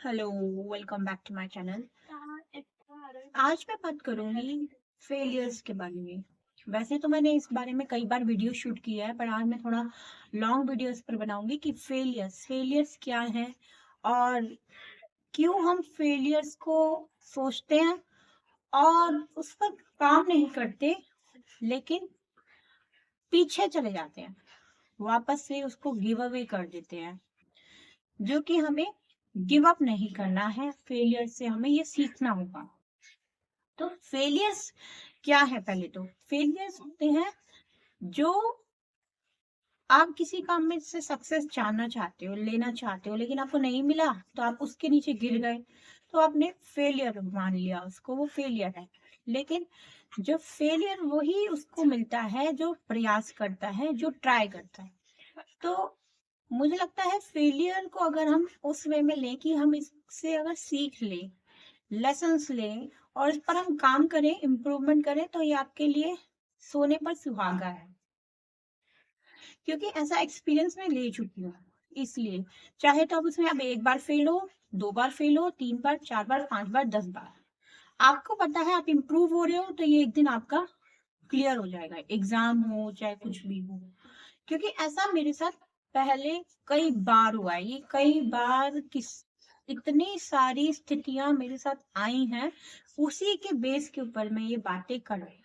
Hello, welcome back to my channel. आज मैं बात करूंगी फेलियर्स के बारे में। वैसे तो मैंने इस बारे में कई बार वीडियो शूट किया है, पर आज मैं थोड़ा लॉन्ग वीडियोस पर बनाऊंगी कि फेलियर्स क्या है और क्यों हम फेलियर्स को सोचते हैं और उस पर काम नहीं करते, लेकिन पीछे चले जाते हैं, वापस से उसको गिव अवे कर देते हैं। जो कि हमें गिव अप नहीं करना है, फेलियर से हमें ये सीखना होगा। तो फेलियर्स क्या है? पहले तो फेलियर्स होते हैं जो आप किसी काम में से सक्सेस जानना चाहते हो, लेना चाहते हो, लेकिन आपको नहीं मिला, तो आप उसके नीचे गिर गए, तो आपने फेलियर मान लिया उसको, वो फेलियर है। लेकिन जो फेलियर वही उसको मिलता है जो प्रयास करता है, जो ट्राई करता है। तो मुझे लगता है फेलियर को अगर हम उस वे में लें कि हम इससे अगर सीख लें, लेसन्स लें और इस पर हम काम करें, इम्प्रूवमेंट करें, तो ये आपके लिए सोने पर सुहागा है। क्योंकि ऐसा एक्सपीरियंस मैं ले चुकी हूँ। इसलिए चाहे तो अब उसमें आप एक बार फेल हो, दो बार फेल हो, तीन बार, चार बार, पांच बार, 10 बार, आपको पता है आप इम्प्रूव हो रहे हो, तो ये एक दिन आपका क्लियर हो जाएगा, एग्जाम हो चाहे कुछ भी हो। क्योंकि ऐसा मेरे साथ पहले कई बार हुआ है, ये कई बार किस इतनी सारी स्थितियां मेरे साथ आई हैं, उसी के बेस के ऊपर मैं ये बातें कर रही हूँ।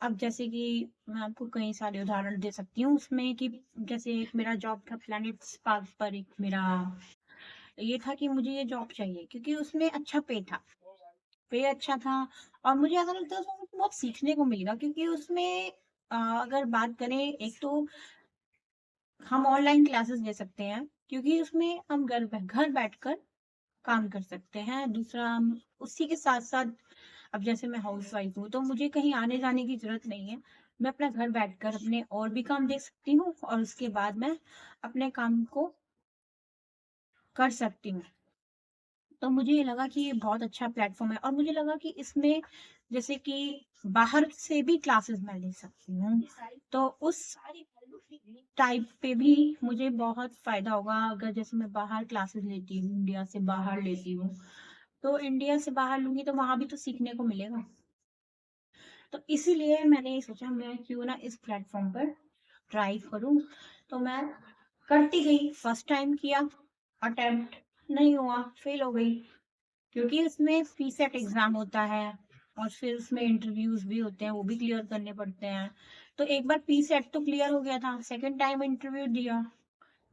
अब जैसे कि मैं आपको कई सारे उदाहरण दे सकती हूँ उसमें कि जैसे एक मेरा जॉब था प्लैनेट स्पार्क पर, एक मेरा ये था कि मुझे ये जॉब चाहिए क्योंकि उसमें अच्छा पे था, पे अच्छा था। और मुझे ऐसा लगता है उसमें मुझे बहुत सीखने को मिलेगा, क्योंकि उसमें अगर बात करें, एक तो हम ऑनलाइन क्लासेस ले सकते हैं क्योंकि उसमें हम घर बैठकर काम कर सकते हैं। दूसरा, हम उसी के साथ साथ, अब जैसे मैं हाउस वाइफ हूँ तो मुझे कहीं आने जाने की जरूरत नहीं है। मैं अपना घर बैठकर अपने और भी काम देख सकती हूँ और उसके बाद मैं अपने काम को कर सकती हूँ। तो मुझे ये लगा कि ये बहुत अच्छा प्लेटफॉर्म है और मुझे लगा कि इसमें जैसे कि बाहर से भी क्लासेस मैं ले सकती हूँ, तो उस टाइप पे भी मुझे बहुत फायदा होगा। अगर जैसे मैं बाहर क्लासेस लेती हूँ, इंडिया से बाहर लेती हूँ, तो इंडिया से बाहर लूंगी तो वहां भी तो सीखने को मिलेगा। तो इसीलिए मैंने ये सोचा मैं क्यों ना इस प्लेटफॉर्म पर ट्राई करूं। तो मैं करती गई, फर्स्ट टाइम किया, अटेम्प्ट नहीं हुआ, फेल हो गई। क्योंकि उसमें पीसेट एग्जाम होता है और फिर उसमें इंटरव्यूज भी होते हैं, वो भी क्लियर करने पड़ते हैं। तो एक बार पीसेट तो क्लियर हो गया था, सेकंड टाइम इंटरव्यू दिया,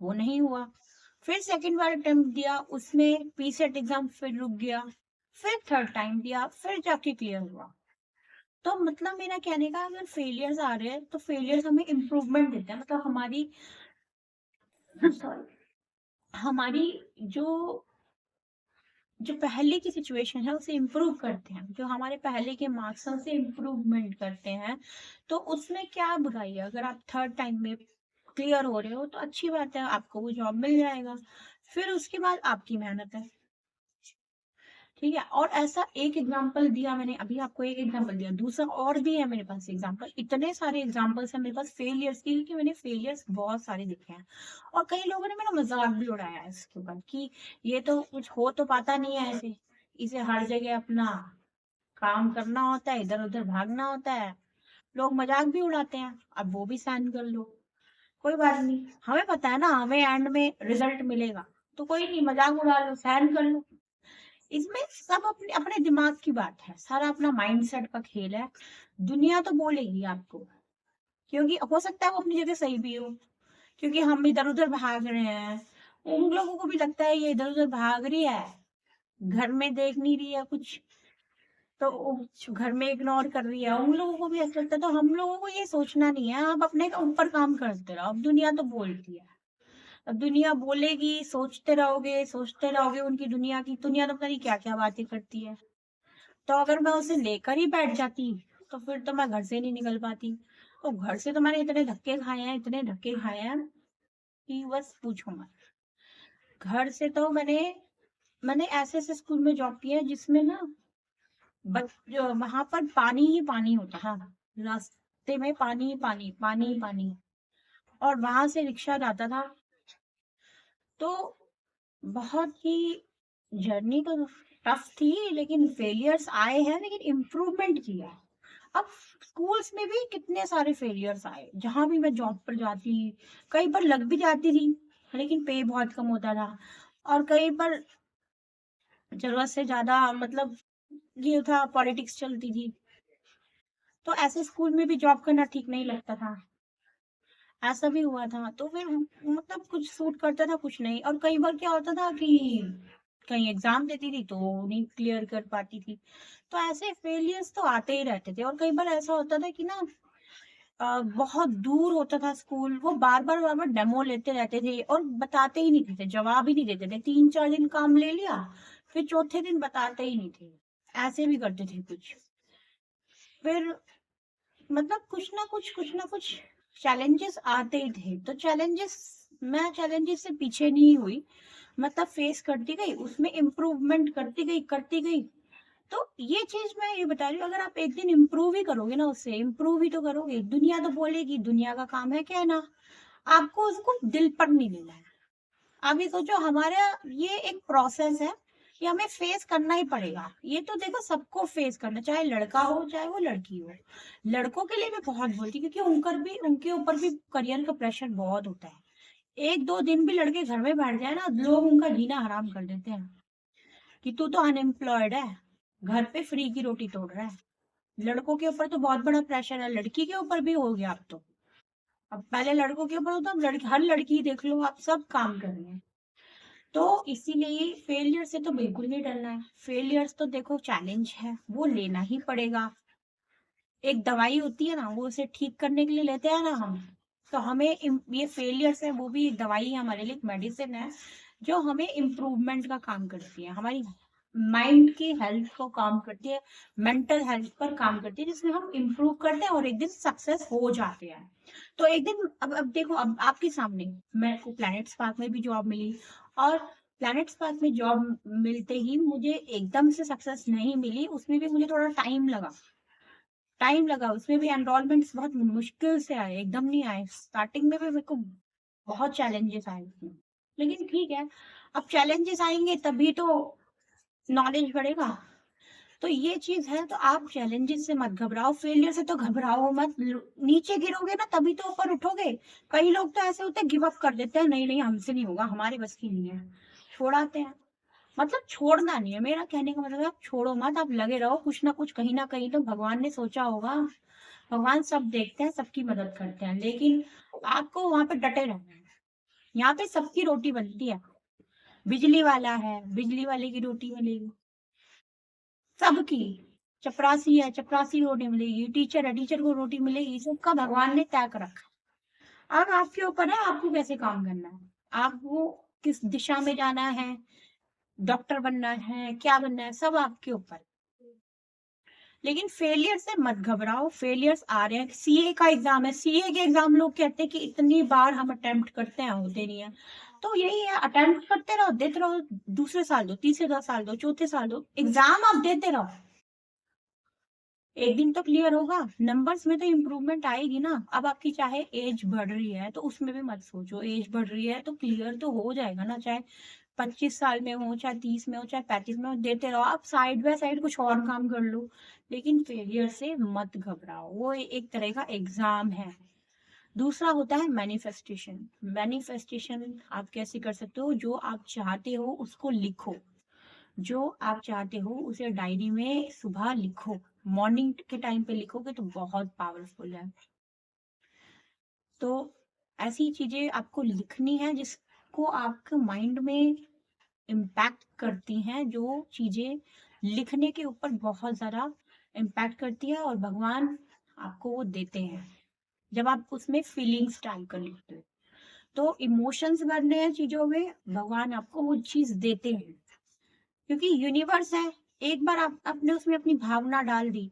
वो नहीं हुआ। फिर सेकंड बार अटेम्प्ट दिया, उसमें पीसेट एग्जाम फिर रुक गया। फिर थर्ड टाइम दिया, फिर जाके क्लियर हुआ। तो मतलब मेरा कहने का, अगर फेलियर्स आ रहे हैं तो फेलियर्स हमें इम्प्रूवमेंट देते हैं, मतलब हमारी सॉरी हमारी जो जो पहले की सिचुएशन है उसे इम्प्रूव करते हैं, जो हमारे पहले के मार्क्स हैं उसे इम्प्रूवमेंट करते हैं। तो उसमें क्या बुराई है? अगर आप थर्ड टाइम में क्लियर हो रहे हो तो अच्छी बात है, आपको वो जॉब मिल जाएगा। फिर उसके बाद आपकी मेहनत है, ठीक है। और ऐसा एक एग्जांपल दिया मैंने, अभी आपको एक एग्जांपल दिया, दूसरा और भी है मेरे पास एग्जांपल, इतने सारे एग्जांपल्स हैं मेरे पास फेलियर्स की, क्योंकि मैंने फेलियर्स बहुत सारे देखे हैं। और कई लोगों ने मेरा मजाक भी उड़ाया है इसके ऊपर कि ये तो कुछ हो तो पाता नहीं है ऐसे, इसे हर जगह अपना काम करना होता है, इधर उधर भागना होता है। लोग मजाक भी उड़ाते हैं, अब वो भी सहन कर लो, कोई बात नहीं, हमें पता है ना हमें एंड में रिजल्ट मिलेगा। तो कोई नहीं, मजाक उड़ा लो, सहन कर लो। इसमें सब अपने अपने दिमाग की बात है, सारा अपना माइंडसेट का खेल है। दुनिया तो बोलेगी आपको, क्योंकि हो सकता है वो अपनी जगह सही भी हो, क्योंकि हम इधर उधर भाग रहे हैं, उन लोगों को भी लगता है ये इधर उधर भाग रही है, घर में देख नहीं रही है कुछ, तो घर में इग्नोर कर रही है, उन लोगों को भी ऐसा लगता है। तो हम लोगों को ये सोचना नहीं है, आप अपने ऊपर काम करते रहो। अब दुनिया तो बोलती है, अब दुनिया बोलेगी, सोचते रहोगे उनकी, दुनिया तो पता नहीं क्या क्या बातें करती है। तो अगर मैं उसे लेकर ही बैठ जाती तो फिर तो मैं घर से नहीं निकल पाती। तो घर से तो मैंने इतने धक्के खाए हैं, इतने धक्के खाए हैं कि बस पूछो मत। घर से तो मैंने ऐसे ऐसे स्कूल में जॉब की है जिसमें ना वहां पर पानी ही पानी होता था, रास्ते में पानी ही पानी, पानी ही पानी, और वहां से रिक्शा जाता था। तो बहुत ही जर्नी तो टफ थी, लेकिन फेलियर्स आए हैं, लेकिन इम्प्रूवमेंट किया। अब स्कूल्स में भी कितने सारे फेलियर्स आए, जहां भी मैं जॉब पर जाती, कई बार लग भी जाती थी, लेकिन पे बहुत कम होता था, और कई बार जरूरत से ज्यादा, मतलब ये था, पॉलिटिक्स चलती थी, तो ऐसे स्कूल में भी जॉब करना ठीक नहीं लगता था। ऐसा भी हुआ था, तो फिर मतलब कुछ सूट करता था, कुछ नहीं। और कई बार क्या होता था कि कहीं एग्जाम देती थी तो नहीं क्लियर कर पाती थी। तो ऐसे फेलियर्स तो आते ही रहते थे। और कई बार ऐसा होता था कि ना, बहुत दूर होता था स्कूल, वो बार बार डेमो लेते रहते थे और बताते ही नहीं थे, जवाब ही नहीं देते थे। 3-4 दिन काम ले लिया, फिर चौथे दिन बताते ही नहीं थे। ऐसे भी करते थे कुछ। फिर मतलब कुछ ना कुछ चैलेंजेस आते ही थे। तो चैलेंजेस, मैं चैलेंजेस से पीछे नहीं हुई, मतलब फेस करती गई, उसमें इम्प्रूवमेंट करती गई। तो ये चीज मैं ये बता रही हूँ, अगर आप एक दिन इम्प्रूव ही करोगे ना, उससे इम्प्रूव ही तो करोगे। दुनिया तो बोलेगी, दुनिया का काम है कहना, आपको उसको दिल पर नहीं लेना है। अभी सोचो, हमारा ये एक प्रोसेस है, ये हमें फेस करना ही पड़ेगा। ये तो देखो, सबको फेस करना, चाहे लड़का हो चाहे वो लड़की हो। लड़कों के लिए मैं बहुत बोलती, क्योंकि उनके ऊपर भी करियर का प्रेशर बहुत होता है। 1-2 दिन भी लड़के घर में बैठ जाए ना, लोग उनका जीना हराम कर देते हैं कि तू तो अनएम्प्लॉयड है, घर पे फ्री की रोटी तोड़ रहा है। लड़कों के ऊपर तो बहुत बड़ा प्रेशर है, लड़की के ऊपर भी हो गया अब तो। अब पहले लड़कों के ऊपर होता, अब लड़की, हर लड़की देख लो, आप सब काम कर रही है। तो इसीलिए फेलियर से तो बिल्कुल नहीं डरना है। फेलियर्स तो देखो चैलेंज है, वो लेना ही पड़ेगा। एक दवाई होती है ना, वो उसे ठीक करने के लिए लेते हैं ना हम। तो हमें ये फेलियर्स है, वो भी एक दवाई है हमारे लिए, एक मेडिसिन है, जो हमें इम्प्रूवमेंट का काम करती है, हमारी माइंड की हेल्थ को काम करती है, मेंटल हेल्थ पर काम करती है, जिसमें हम इम्प्रूव करते हैं और एक दिन सक्सेस हो जाते हैं। तो एक दिन, अब देखो, अब आपके सामने मेरे को प्लैनेट स्पार्क में भी जॉब मिली, और प्लैनेट स्पार्क में जॉब मिलते ही मुझे एकदम से सक्सेस नहीं मिली, उसमें भी मुझे थोड़ा टाइम लगा। उसमें भी एनरोलमेंट्स बहुत मुश्किल से आए, एकदम नहीं आए। स्टार्टिंग में भी मेरे को बहुत चैलेंजेस आए उसमें, लेकिन ठीक है, अब चैलेंजेस आएंगे तभी तो नॉलेज बढ़ेगा। तो ये चीज है, तो आप चैलेंजेस से मत घबराओ, फेलियर से तो घबराओ मत। नीचे गिरोगे ना तभी तो ऊपर उठोगे। कई लोग तो ऐसे होते हैं, गिव अप कर देते हैं, नहीं नहीं हमसे नहीं होगा, हमारी बस की नहीं है, छोड़ाते हैं। मतलब छोड़ना नहीं है, मेरा कहने का मतलब है, आप छोड़ो मत, आप लगे रहो, कुछ ना कुछ, कहीं ना कहीं तो भगवान ने सोचा होगा। भगवान सब देखते हैं, सबकी मदद करते हैं, लेकिन आपको वहां पे डटे रहना है। यहाँ पे सबकी रोटी बनती है। बिजली वाला है, बिजली वाले की रोटी मिलेगी, सबकी। चपरासी है, चपरासी को रोटी मिलेगी, टीचर है, टीचर को रोटी मिलेगी, सबका भगवान ने तय कर रखा है। अब आपके ऊपर है, आपको कैसे काम करना है, आपको किस दिशा में जाना है, डॉक्टर बनना है, क्या बनना है, सब आपके ऊपर। लेकिन फेलियर से मत घबराओ, फेलियर्स आ रहे हैं। सीए का एग्जाम है, सीए के एग्जाम लोग कहते हैं कि इतनी बार हम अटेम्प्ट करते हैं, होते नहीं है। तो यही है, अटेम्प्ट करते रहो, देते रहो, दूसरे साल दो, तीसरे साल दो, चौथे साल दो, एग्जाम आप देते रहो, एक दिन तो क्लियर होगा। नंबर्स में तो इम्प्रूवमेंट आएगी ना। अब आपकी चाहे एज बढ़ रही है, तो उसमें भी मत सोचो, एज बढ़ रही है तो क्लियर तो हो जाएगा ना, चाहे 25 साल में हो, चाहे 30 में हो, चाहे 35 में हो, देते रहो। आप साइड बाय साइड कुछ और काम कर लो, लेकिन फेलियर से मत घबराओ, वो एक तरह का एग्जाम है। दूसरा होता है मैनिफेस्टेशन। मैनिफेस्टेशन आप कैसे कर सकते हो, जो आप चाहते हो उसको लिखो, जो आप चाहते हो उसे डायरी में सुबह लिखो, मॉर्निंग के टाइम पे लिखोगे तो बहुत पावरफुल है। तो ऐसी चीजें आपको लिखनी है जिसको आपके माइंड में इम्पैक्ट करती हैं, जो चीजें लिखने के ऊपर बहुत ज्यादा इम्पैक्ट करती है, और भगवान आपको वो देते हैं जब आप उसमें फीलिंग्स डाल कर लिखते हो। तो इमोशंस भरने हैं चीजों में, भगवान आपको वो चीज देते हैं, क्योंकि यूनिवर्स है। एक बार आप आपने उसमें अपनी भावना डाल दी,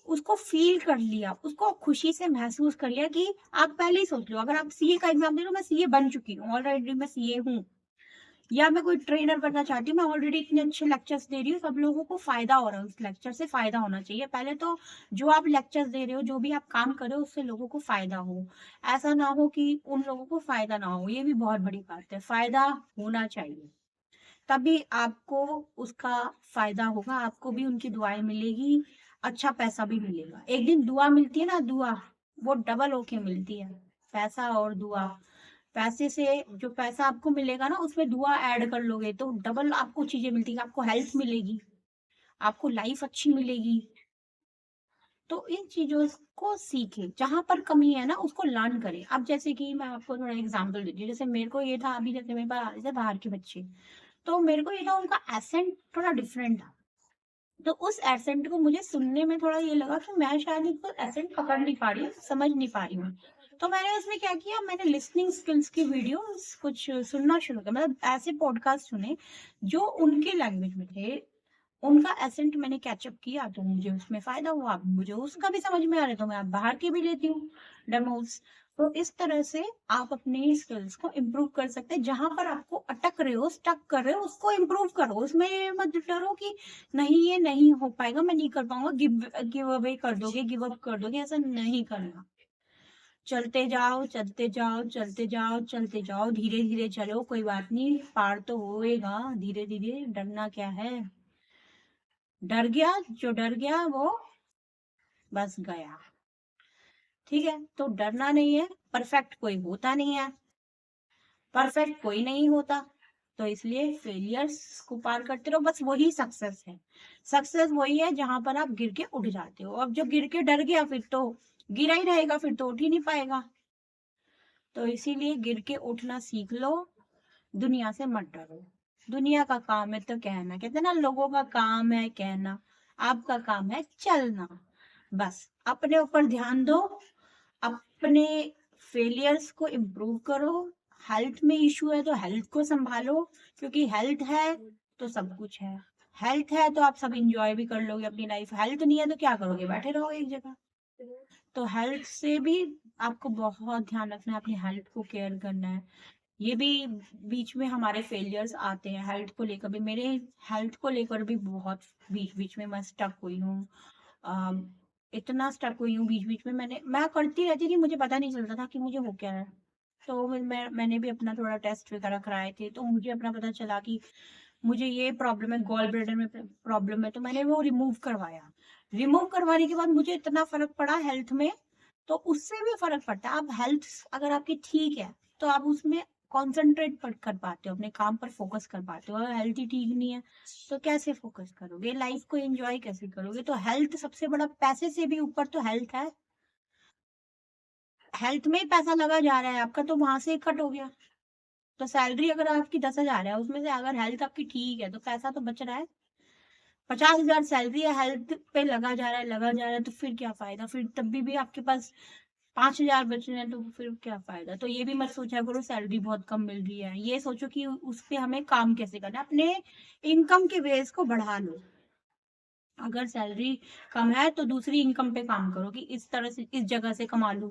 उसको फील कर लिया, उसको खुशी से महसूस कर लिया, कि आप पहले ही सोच लो, अगर आप सीए का एग्जाम दे रहे हो, मैं सीए बन चुकी हूँ ऑलरेडी, मैं सीए हूँ, या मैं कोई ट्रेनर बनना चाहती हूँ, मैं ऑलरेडी इतने अच्छे लेक्चर्स दे रही हूँ, सब लोगों को फायदा हो रहा है, उस लेक्चर से फायदा होना चाहिए। पहले तो जो आप लेक्चर्स दे रहे हो, जो भी आप काम कर रहे हो, उससे लोगों को फायदा हो। ऐसा ना हो कि उन लोगों को फायदा ना हो, ये भी बहुत बड़ी बात है, फायदा होना चाहिए। तभी आपको उसका फायदा होगा, आपको भी उनकी दुआएं मिलेगी, अच्छा पैसा भी मिलेगा। एक दिन दुआ मिलती है ना, दुआ वो डबल होके मिलती है, पैसा और दुआ। पैसे से जो पैसा आपको मिलेगा ना, उसमें दुआ ऐड कर लोगे तो डबल आपको चीजें मिलती है, आपको हेल्थ मिलेगी, आपको लाइफ अच्छी मिलेगी। तो इन चीजों को सीखें, जहां पर कमी है ना उसको लर्न करें। अब जैसे कि मैं आपको थोड़ा एग्जांपल देती हूँ, जैसे मेरे को ये था, अभी जैसे मेरे पास जैसे बाहर के बच्चे, तो मेरे को ये था उनका एसेंट थोड़ा डिफरेंट था, तो उस एसेंट को मुझे सुनने में थोड़ा ये लगा कि मैं शायद इसको एसेंट पकड़ नहीं पा रही हूँ, समझ नहीं पा रही हूँ। तो मैंने उसमें क्या किया, मैंने लिसनिंग स्किल्स की वीडियो कुछ सुनना शुरू किया, मतलब ऐसे पॉडकास्ट सुने जो उनके लैंग्वेज में थे, उनका एसेंट मैंने कैचअप किया, तो मुझे उसमें फायदा हुआ, मुझे उसका भी समझ में आ रहा है, तो मैं अब बाहर के भी लेती हूँ डेमोस। तो इस तरह से आप अपने स्किल्स को इम्प्रूव कर सकते हैं, जहां पर आपको अटक रहे हो, स्टक कर रहे हो, उसको इम्प्रूव करो, उसमें ये मत डरो कि नहीं ये नहीं हो पाएगा, मैं नहीं कर पाऊंगा, गिव अवे कर दोगे, गिव अप कर दोगे, ऐसा नहीं करना। चलते जाओ, चलते जाओ, चलते जाओ, चलते जाओ, धीरे धीरे चलो, कोई बात नहीं, पार तो होएगा धीरे धीरे, डरना क्या है। डर गया, जो डर गया वो बस गया। ठीक है, तो डरना नहीं है, परफेक्ट कोई होता नहीं है, परफेक्ट कोई नहीं होता, तो इसलिए फेलियर्स को पार करते रहो, बस वही सक्सेस है। सक्सेस वही है जहां पर आप गिर के उठ जाते हो। अब जो गिर के डर गया फिर तो गिरा ही रहेगा, फिर तो उठ ही नहीं पाएगा। तो इसीलिए गिर के उठना सीख लो, दुनिया से मत डरो। दुनिया का काम है तो कहना, कहते हैं ना, लोगों का काम है कहना, आपका काम है चलना। बस अपने ऊपर ध्यान दो, अपने फेलियर्स को इम्प्रूव करो। हेल्थ में इशू है तो हेल्थ को संभालो, क्योंकि हेल्थ है तो सब कुछ है। हेल्थ है तो आप सब इंजॉय भी कर लोगे अपनी लाइफ, हेल्थ नहीं है तो क्या करोगे, बैठे रहोगे एक जगह। तो हेल्थ से भी आपको बहुत ध्यान रखना है, अपनी हेल्थ को केयर करना है। ये भी बीच में हमारे फेलियर्स आते हैं हेल्थ को लेकर भी, मेरे हेल्थ को लेकर भी बहुत बीच बीच में मैं स्टक हुई हूँ। अम, इतना स्टक हुई हूँ बीच बीच में, मैं करती रहती थी, मुझे पता नहीं चलता था कि मुझे हो क्या है। तो मैंने भी अपना थोड़ा टेस्ट वगैरह कराए थे, तो मुझे अपना पता चला कि मुझे ये प्रॉब्लम है, गॉल ब्लैडर में प्रॉब्लम है, तो मैंने वो रिमूव करवाया। रिमूव करवाने के बाद मुझे इतना फर्क पड़ा हेल्थ में। तो उससे भी फर्क पड़ता है, आप हेल्थ अगर आपकी ठीक है तो आप उसमें कॉन्सेंट्रेट कर पाते हो, अपने काम पर फोकस कर पाते हो। अगर हेल्थ ही ठीक नहीं है तो कैसे फोकस करोगे, लाइफ को एंजॉय कैसे करोगे। तो हेल्थ सबसे बड़ा, पैसे से भी ऊपर तो हेल्थ है। हेल्थ में ही पैसा लगा जा रहा है आपका, तो वहां से कट हो गया। तो सैलरी अगर आपकी 10,000 है, उसमें से अगर हेल्थ आपकी ठीक है तो पैसा तो बच रहा है। 50,000 सैलरी है, हेल्थ पे लगा जा रहा है, लगा जा रहा है, तो फिर क्या फायदा, फिर तब भी आपके पास 5,000 बच रहे हैं, तो फिर क्या फायदा। तो ये भी मत सोचा करो सैलरी बहुत कम मिल रही है, ये सोचो कि उस पे हमें काम कैसे करना है, अपने इनकम के बेस को बढ़ा लो। अगर सैलरी कम है तो दूसरी इनकम पे काम करो, कि इस तरह से इस जगह से कमा लूं,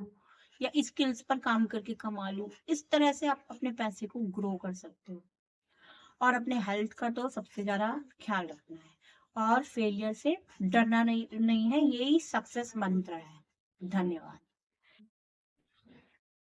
या स्किल्स पर काम करके कमा लूं। इस तरह से आप अपने पैसे को ग्रो कर सकते हो। और अपने हेल्थ का तो सबसे ज्यादा ख्याल रखना है, और फेलियर से डरना नहीं है, यही सक्सेस मंत्र है। धन्यवाद।